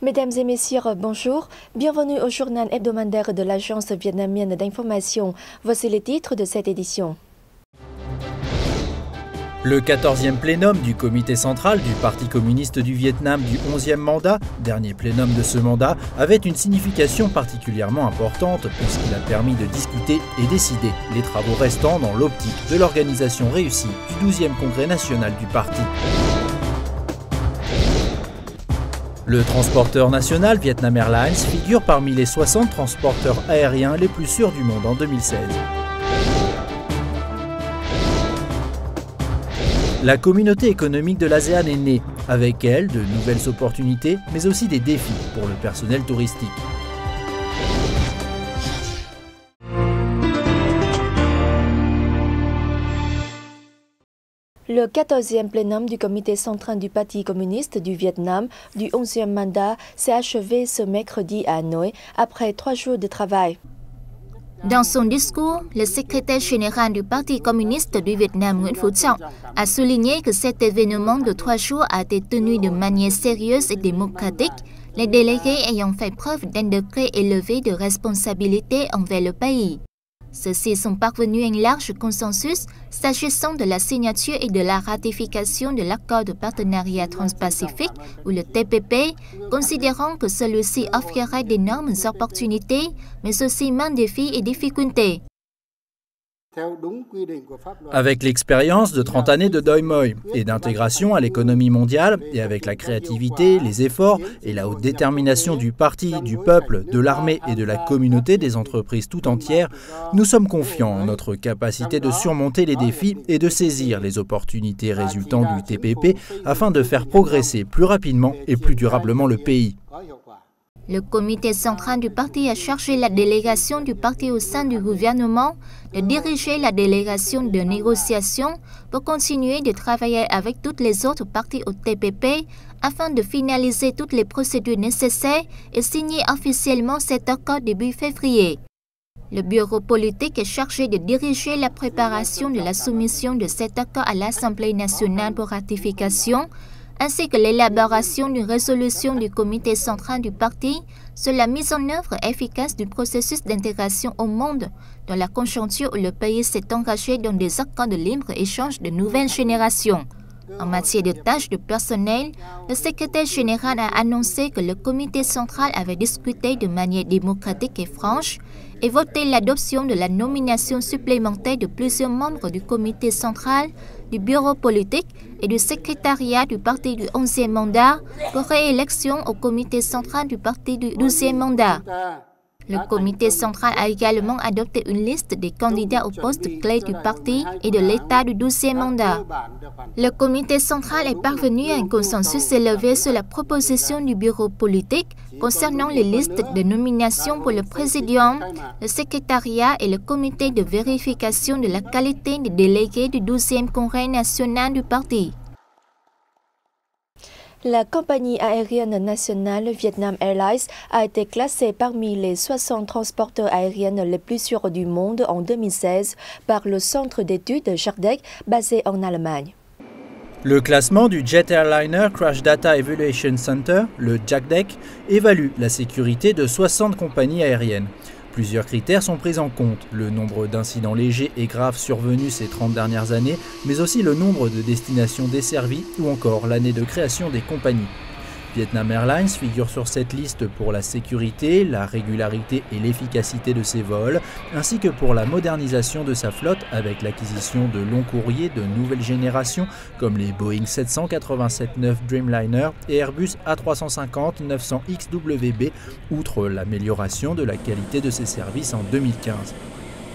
Mesdames et messieurs, bonjour. Bienvenue au journal hebdomadaire de l'Agence vietnamienne d'information. Voici les titres de cette édition. Le 14e plénum du comité central du Parti communiste du Vietnam du 11e mandat, dernier plénum de ce mandat, avait une signification particulièrement importante puisqu'il a permis de discuter et décider les travaux restants dans l'optique de l'organisation réussie du 12e congrès national du parti. Le transporteur national Vietnam Airlines figure parmi les 60 transporteurs aériens les plus sûrs du monde en 2016. La communauté économique de l'ASEAN est née, avec elle de nouvelles opportunités, mais aussi des défis pour le personnel touristique. Le 14e plénum du comité central du Parti communiste du Vietnam du 11e mandat s'est achevé ce mercredi à Hanoï après 3 jours de travail. Dans son discours, le secrétaire général du Parti communiste du Vietnam, Nguyễn Phú Trọng, a souligné que cet événement de 3 jours a été tenu de manière sérieuse et démocratique, les délégués ayant fait preuve d'un degré élevé de responsabilité envers le pays. Ceux-ci sont parvenus à un large consensus s'agissant de la signature et de la ratification de l'accord de partenariat transpacifique ou le TPP, considérant que celui-ci offrirait d'énormes opportunités, mais aussi maints défis et difficultés. Avec l'expérience de 30 années de Doi Moi et d'intégration à l'économie mondiale, et avec la créativité, les efforts et la haute détermination du parti, du peuple, de l'armée et de la communauté des entreprises tout entières, nous sommes confiants en notre capacité de surmonter les défis et de saisir les opportunités résultant du TPP afin de faire progresser plus rapidement et plus durablement le pays. Le comité central du parti a chargé la délégation du parti au sein du gouvernement de diriger la délégation de négociation pour continuer de travailler avec toutes les autres parties au TPP afin de finaliser toutes les procédures nécessaires et signer officiellement cet accord début février. Le bureau politique est chargé de diriger la préparation de la soumission de cet accord à l'Assemblée nationale pour ratification, ainsi que l'élaboration d'une résolution du comité central du parti sur la mise en œuvre efficace du processus d'intégration au monde, dans la conjoncture où le pays s'est engagé dans des accords de libre-échange de nouvelle génération. En matière de tâches de personnel, le secrétaire général a annoncé que le comité central avait discuté de manière démocratique et franche et voté l'adoption de la nomination supplémentaire de plusieurs membres du comité central, du bureau politique et du secrétariat du parti du 11e mandat pour réélection au comité central du parti du 12e mandat. Le comité central a également adopté une liste des candidats au poste clé du parti et de l'État du 12e mandat. Le comité central est parvenu à un consensus élevé sur la proposition du bureau politique concernant les listes de nomination pour le présidium, le secrétariat et le comité de vérification de la qualité des délégués du 12e congrès national du parti. La compagnie aérienne nationale Vietnam Airlines a été classée parmi les 60 transporteurs aériens les plus sûrs du monde en 2016 par le centre d'études JACDEC basé en Allemagne. Le classement du Jet Airliner Crash Data Evaluation Center, le JACDEC, évalue la sécurité de 60 compagnies aériennes. Plusieurs critères sont pris en compte, le nombre d'incidents légers et graves survenus ces 30 dernières années, mais aussi le nombre de destinations desservies ou encore l'année de création des compagnies. Vietnam Airlines figure sur cette liste pour la sécurité, la régularité et l'efficacité de ses vols, ainsi que pour la modernisation de sa flotte avec l'acquisition de longs courriers de nouvelle génération comme les Boeing 787-9 Dreamliner et Airbus A350-900 XWB, outre l'amélioration de la qualité de ses services en 2015.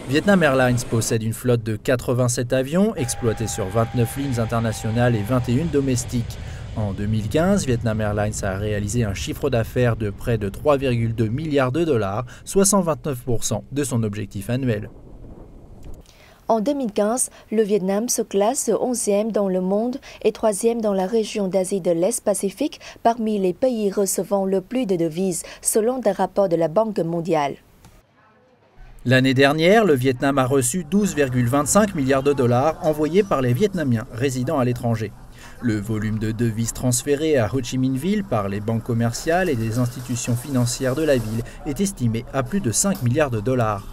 Vietnam Airlines possède une flotte de 87 avions exploités sur 29 lignes internationales et 21 domestiques. En 2015, Vietnam Airlines a réalisé un chiffre d'affaires de près de 3,2 milliards de dollars, soit 129% de son objectif annuel. En 2015, le Vietnam se classe 11e dans le monde et 3e dans la région d'Asie de l'Est-Pacifique parmi les pays recevant le plus de devises, selon des rapports de la Banque mondiale. L'année dernière, le Vietnam a reçu 12,25 milliards de dollars envoyés par les Vietnamiens résidant à l'étranger. Le volume de devises transférées à Ho Chi Minh Ville par les banques commerciales et les institutions financières de la ville est estimé à plus de 5 milliards de dollars.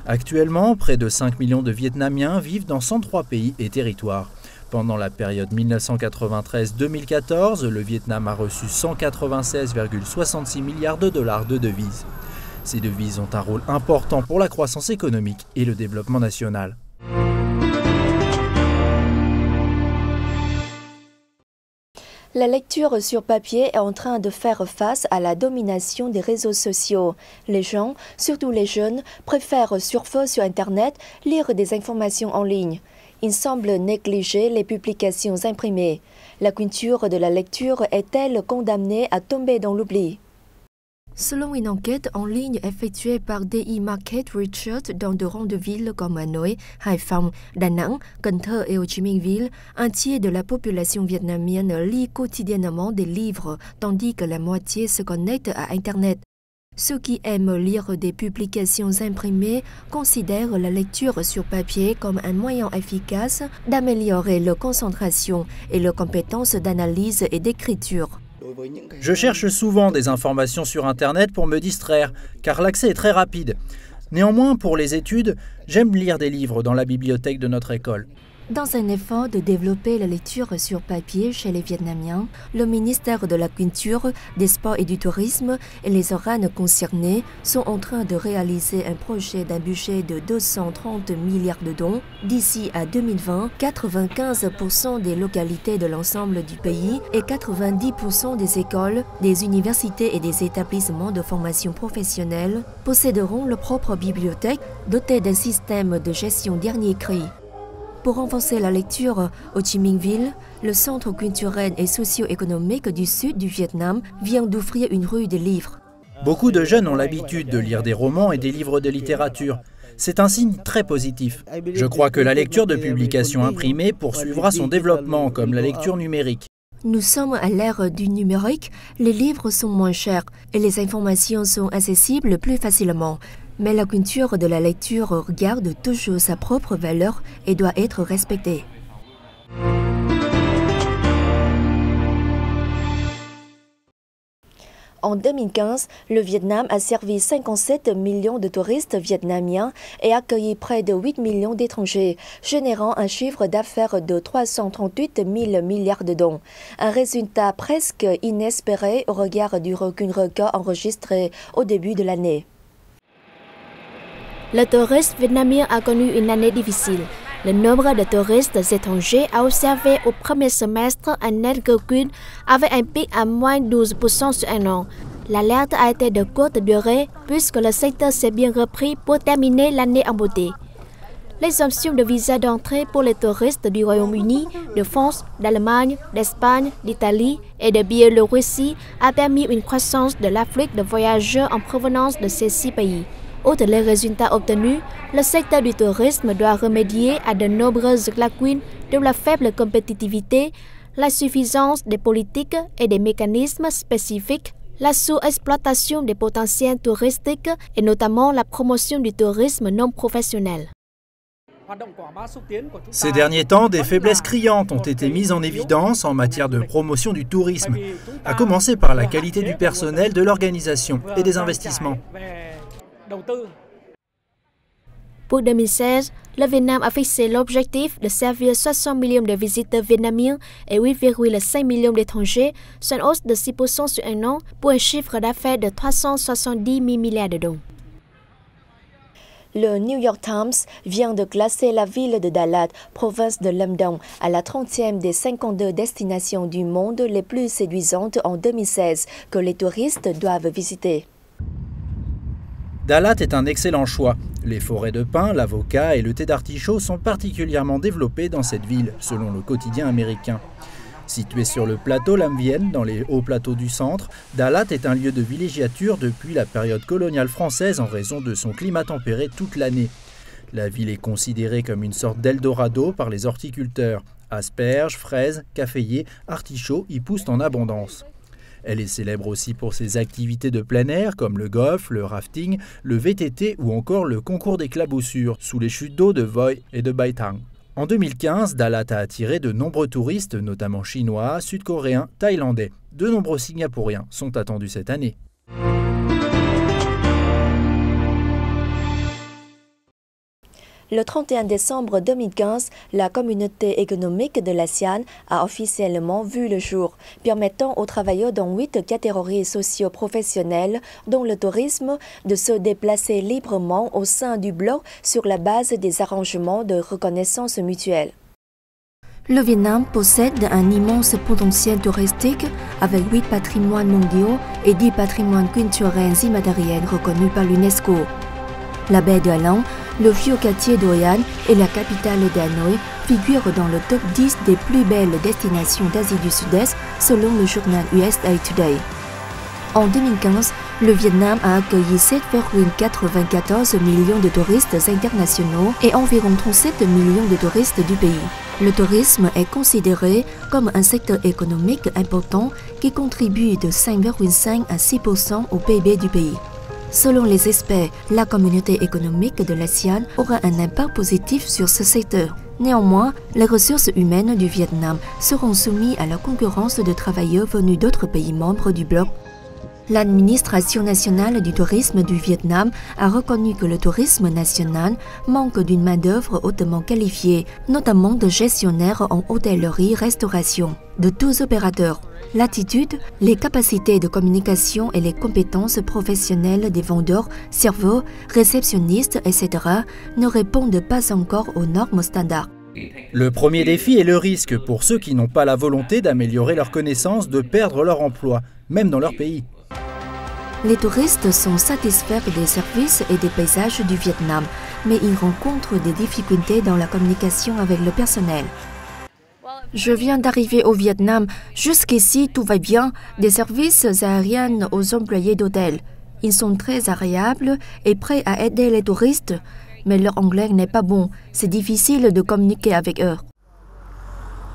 Actuellement, près de 5 millions de Vietnamiens vivent dans 103 pays et territoires. Pendant la période 1993-2014, le Vietnam a reçu 196,66 milliards de dollars de devises. Ces devises ont un rôle important pour la croissance économique et le développement national. La lecture sur papier est en train de faire face à la domination des réseaux sociaux. Les gens, surtout les jeunes, préfèrent surfer sur Internet, lire des informations en ligne. Ils semblent négliger les publications imprimées. La culture de la lecture est-elle condamnée à tomber dans l'oubli? Selon une enquête en ligne effectuée par DI Market Research dans de grandes villes comme Hanoi, Hải Phòng, Đà Nẵng, Cần Thơ et Ho Chi Minh Ville, un tiers de la population vietnamienne lit quotidiennement des livres, tandis que la moitié se connecte à Internet. Ceux qui aiment lire des publications imprimées considèrent la lecture sur papier comme un moyen efficace d'améliorer leur concentration et leurs compétences d'analyse et d'écriture. Je cherche souvent des informations sur Internet pour me distraire, car l'accès est très rapide. Néanmoins, pour les études, j'aime lire des livres dans la bibliothèque de notre école. Dans un effort de développer la lecture sur papier chez les Vietnamiens, le ministère de la Culture, des Sports et du Tourisme et les organes concernés sont en train de réaliser un projet d'un budget de 230 milliards de dong. D'ici à 2020, 95% des localités de l'ensemble du pays et 90% des écoles, des universités et des établissements de formation professionnelle posséderont leur propre bibliothèque dotée d'un système de gestion dernier cri. Pour renforcer la lecture, Ho Chi Minh Ville, le centre culturel et socio-économique du sud du Vietnam, vient d'offrir une rue de livres. Beaucoup de jeunes ont l'habitude de lire des romans et des livres de littérature. C'est un signe très positif. Je crois que la lecture de publications imprimées poursuivra son développement comme la lecture numérique. Nous sommes à l'ère du numérique, les livres sont moins chers et les informations sont accessibles plus facilement. Mais la culture de la lecture garde toujours sa propre valeur et doit être respectée. En 2015, le Vietnam a servi 57 millions de touristes vietnamiens et accueilli près de 8 millions d'étrangers, générant un chiffre d'affaires de 338 000 milliards de dong. Un résultat presque inespéré au regard du recul record enregistré au début de l'année. Le tourisme vietnamien a connu une année difficile. Le nombre de touristes étrangers a observé au premier semestre un net recul avec un pic à moins 12% sur un an. L'alerte a été de courte durée puisque le secteur s'est bien repris pour terminer l'année en beauté. L'exemption de visa d'entrée pour les touristes du Royaume-Uni, de France, d'Allemagne, d'Espagne, d'Italie et de Biélorussie a permis une croissance de l'afflux de voyageurs en provenance de ces 6 pays. Outre les résultats obtenus, le secteur du tourisme doit remédier à de nombreuses lacunes de la faible compétitivité, l'insuffisance des politiques et des mécanismes spécifiques, la sous-exploitation des potentiels touristiques et notamment la promotion du tourisme non professionnel. Ces derniers temps, des faiblesses criantes ont été mises en évidence en matière de promotion du tourisme, à commencer par la qualité du personnel, de l'organisation et des investissements. Pour 2016, le Vietnam a fixé l'objectif de servir 60 millions de visiteurs vietnamiens et 8,5 millions d'étrangers, soit une hausse de 6% sur un an pour un chiffre d'affaires de 370 000 milliards de dong. Le New York Times vient de classer la ville de Đà Lạt, province de Lâm Đồng, à la 30e des 52 destinations du monde les plus séduisantes en 2016 que les touristes doivent visiter. Đà Lạt est un excellent choix. Les forêts de pins, l'avocat et le thé d'artichaut sont particulièrement développés dans cette ville, selon le quotidien américain. Situé sur le plateau Lam Vien, dans les hauts plateaux du centre, Đà Lạt est un lieu de villégiature depuis la période coloniale française en raison de son climat tempéré toute l'année. La ville est considérée comme une sorte d'Eldorado par les horticulteurs. Asperges, fraises, caféiers, artichauts y poussent en abondance. Elle est célèbre aussi pour ses activités de plein air comme le golf, le rafting, le VTT ou encore le concours d'éclaboussures sous les chutes d'eau de Voi et de Bai Thang. En 2015, Dalat a attiré de nombreux touristes, notamment chinois, sud-coréens, thaïlandais. De nombreux Singapouriens sont attendus cette année. Le 31 décembre 2015, la communauté économique de l'ASEAN a officiellement vu le jour, permettant aux travailleurs dans 8 catégories socio-professionnelles, dont le tourisme, de se déplacer librement au sein du bloc sur la base des arrangements de reconnaissance mutuelle. Le Vietnam possède un immense potentiel touristique avec 8 patrimoines mondiaux et 10 patrimoines culturels immatériels reconnus par l'UNESCO. La baie de Halong, le vieux quartier d'Hoi An et la capitale d'Hanoi figurent dans le top 10 des plus belles destinations d'Asie du Sud-Est selon le journal USA Today. En 2015, le Vietnam a accueilli 7,94 millions de touristes internationaux et environ 37 millions de touristes du pays. Le tourisme est considéré comme un secteur économique important qui contribue de 5,5 à 6% au PIB du pays. Selon les experts, la communauté économique de l'ASEAN aura un impact positif sur ce secteur. Néanmoins, les ressources humaines du Vietnam seront soumises à la concurrence de travailleurs venus d'autres pays membres du bloc. L'administration nationale du tourisme du Vietnam a reconnu que le tourisme national manque d'une main-d'œuvre hautement qualifiée, notamment de gestionnaires en hôtellerie-restauration, de tous opérateurs. L'attitude, les capacités de communication et les compétences professionnelles des vendeurs, serveurs, réceptionnistes, etc. ne répondent pas encore aux normes standards. Le premier défi est le risque pour ceux qui n'ont pas la volonté d'améliorer leurs connaissances de perdre leur emploi, même dans leur pays. Les touristes sont satisfaits des services et des paysages du Vietnam, mais ils rencontrent des difficultés dans la communication avec le personnel. Je viens d'arriver au Vietnam. Jusqu'ici, tout va bien. Des services aériens aux employés d'hôtel. Ils sont très agréables et prêts à aider les touristes, mais leur anglais n'est pas bon. C'est difficile de communiquer avec eux.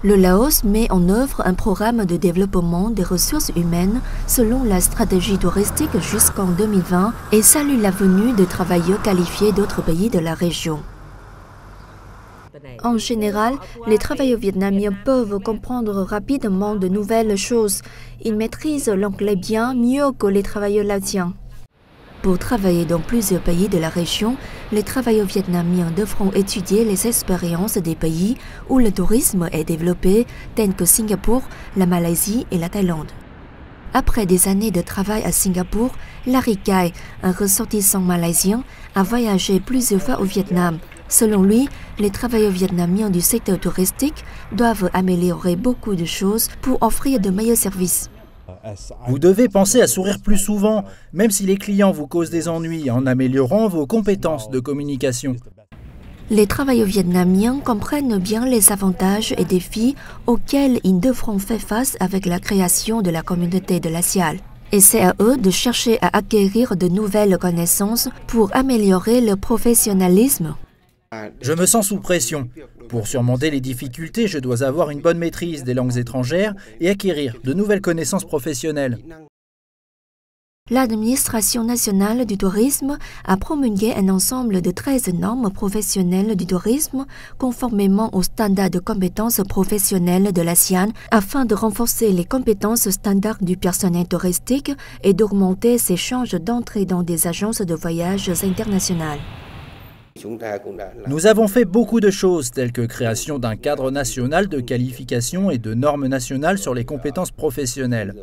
Le Laos met en œuvre un programme de développement des ressources humaines selon la stratégie touristique jusqu'en 2020 et salue la venue de travailleurs qualifiés d'autres pays de la région. En général, les travailleurs vietnamiens peuvent comprendre rapidement de nouvelles choses. Ils maîtrisent l'anglais bien mieux que les travailleurs laotiens. Pour travailler dans plusieurs pays de la région, les travailleurs vietnamiens devront étudier les expériences des pays où le tourisme est développé, tels que Singapour, la Malaisie et la Thaïlande. Après des années de travail à Singapour, Larry Kai, un ressortissant malaisien, a voyagé plusieurs fois au Vietnam. Selon lui, les travailleurs vietnamiens du secteur touristique doivent améliorer beaucoup de choses pour offrir de meilleurs services. Vous devez penser à sourire plus souvent, même si les clients vous causent des ennuis, en améliorant vos compétences de communication. Les travailleurs vietnamiens comprennent bien les avantages et défis auxquels ils devront faire face avec la création de la communauté de l'ASEAN. Et c'est à eux de chercher à acquérir de nouvelles connaissances pour améliorer leur professionnalisme. Je me sens sous pression. Pour surmonter les difficultés, je dois avoir une bonne maîtrise des langues étrangères et acquérir de nouvelles connaissances professionnelles. L'administration nationale du tourisme a promulgué un ensemble de 13 normes professionnelles du tourisme conformément aux standards de compétences professionnelles de l'ASEAN afin de renforcer les compétences standards du personnel touristique et d'augmenter ses chances d'entrée dans des agences de voyage internationales. Nous avons fait beaucoup de choses, telles que création d'un cadre national de qualification et de normes nationales sur les compétences professionnelles.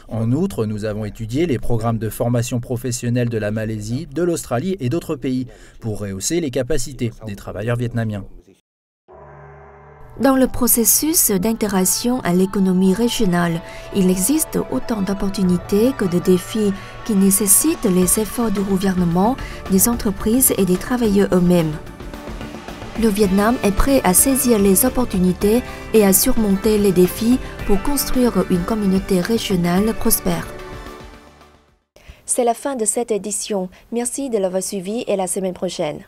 En outre, nous avons étudié les programmes de formation professionnelle de la Malaisie, de l'Australie et d'autres pays pour rehausser les capacités des travailleurs vietnamiens. Dans le processus d'intégration à l'économie régionale, il existe autant d'opportunités que de défis qui nécessitent les efforts du gouvernement, des entreprises et des travailleurs eux-mêmes. Le Vietnam est prêt à saisir les opportunités et à surmonter les défis pour construire une communauté régionale prospère. C'est la fin de cette édition. Merci de l'avoir suivi et à la semaine prochaine.